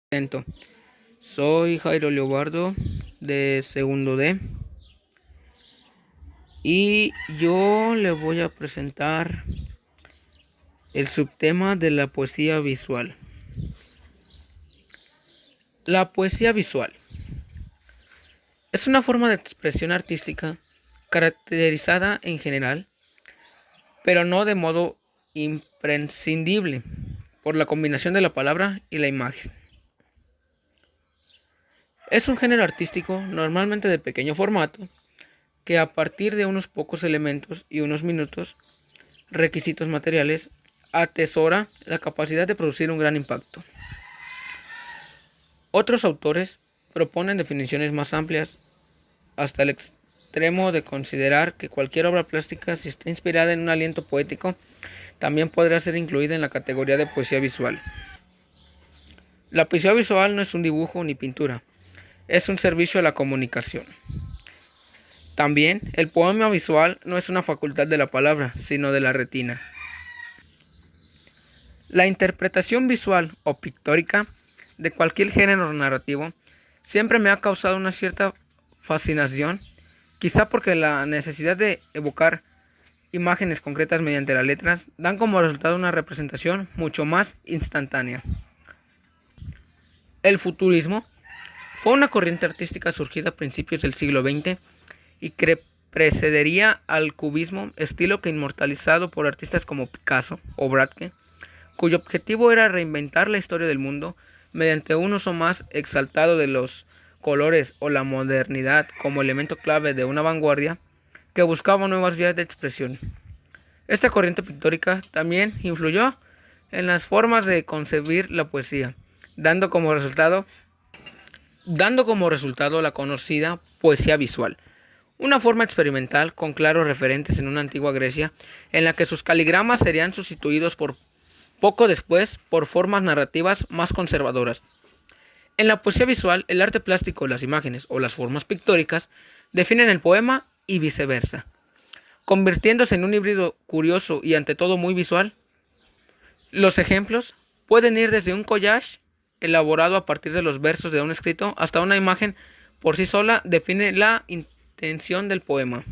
Presento. Soy Jairo Leobardo de segundo D y yo le voy a presentar el subtema de la poesía visual. La poesía visual es una forma de expresión artística caracterizada en general, pero no de modo imprescindible, por la combinación de la palabra y la imagen. Es un género artístico normalmente de pequeño formato que a partir de unos pocos elementos y unos minutos, requisitos materiales, atesora la capacidad de producir un gran impacto. Otros autores proponen definiciones más amplias, hasta el extremo de considerar que cualquier obra plástica, si está inspirada en un aliento poético, también podrá ser incluida en la categoría de poesía visual. La poesía visual no es un dibujo ni pintura, es un servicio a la comunicación. También, el poema visual no es una facultad de la palabra, sino de la retina. La interpretación visual o pictórica de cualquier género narrativo siempre me ha causado una cierta fascinación, quizá porque la necesidad de evocar imágenes concretas mediante las letras dan como resultado una representación mucho más instantánea. El futurismo fue una corriente artística surgida a principios del siglo XX y que precedería al cubismo, estilo que inmortalizado por artistas como Picasso o Braque, cuyo objetivo era reinventar la historia del mundo mediante un uso más exaltado de los colores o la modernidad como elemento clave de una vanguardia que buscaba nuevas vías de expresión. Esta corriente pictórica también influyó en las formas de concebir la poesía, dando como resultado la conocida poesía visual, una forma experimental con claros referentes en una antigua Grecia en la que sus caligramas serían sustituidos poco después por formas narrativas más conservadoras. En la poesía visual, el arte plástico, las imágenes o las formas pictóricas definen el poema y viceversa, convirtiéndose en un híbrido curioso y ante todo muy visual. Los ejemplos pueden ir desde un collage elaborado a partir de los versos de un escrito hasta una imagen por sí sola define la intención del poema.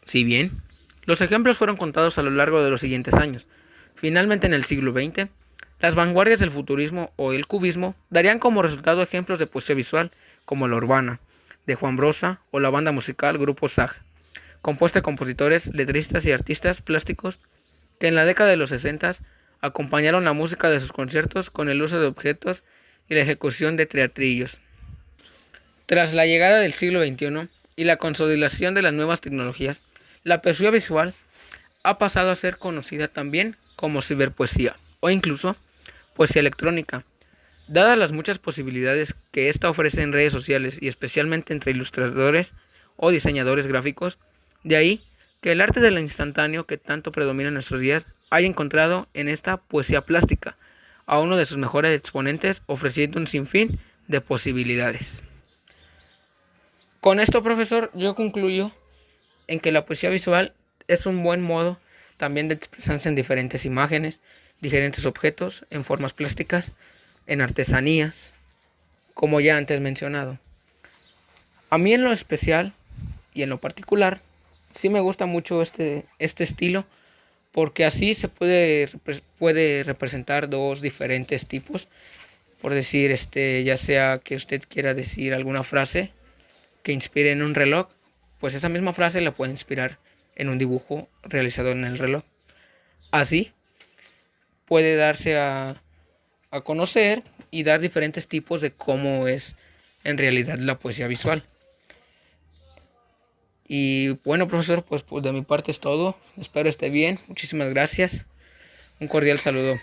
Si bien, los ejemplos fueron contados a lo largo de los siguientes años, finalmente en el siglo XX, las vanguardias del futurismo o el cubismo darían como resultado ejemplos de poesía visual como La Urbana, de Juan Brossa o la banda musical Grupo Zag, compuesta de compositores, letristas y artistas plásticos que en la década de los 60 acompañaron la música de sus conciertos con el uso de objetos y la ejecución de teatrillos. Tras la llegada del siglo XXI y la consolidación de las nuevas tecnologías, la poesía visual ha pasado a ser conocida también como ciberpoesía o incluso poesía electrónica, dadas las muchas posibilidades que ésta ofrece en redes sociales y especialmente entre ilustradores o diseñadores gráficos. De ahí que el arte del instantáneo que tanto predomina en nuestros días haya encontrado en esta poesía plástica a uno de sus mejores exponentes, ofreciendo un sinfín de posibilidades. Con esto, profesor, yo concluyo en que la poesía visual es un buen modo también de expresarse en diferentes imágenes, diferentes objetos, en formas plásticas, en artesanías, como ya antes mencionado. A mí en lo especial y en lo particular, sí me gusta mucho este estilo, porque así se puede representar dos diferentes tipos. Por decir, ya sea que usted quiera decir alguna frase que inspire en un reloj, pues esa misma frase la puede inspirar en un dibujo realizado en el reloj. Así puede darse a conocer y dar diferentes tipos de cómo es en realidad la poesía visual. Y bueno, profesor, pues de mi parte es todo. Espero esté bien. Muchísimas gracias. Un cordial saludo.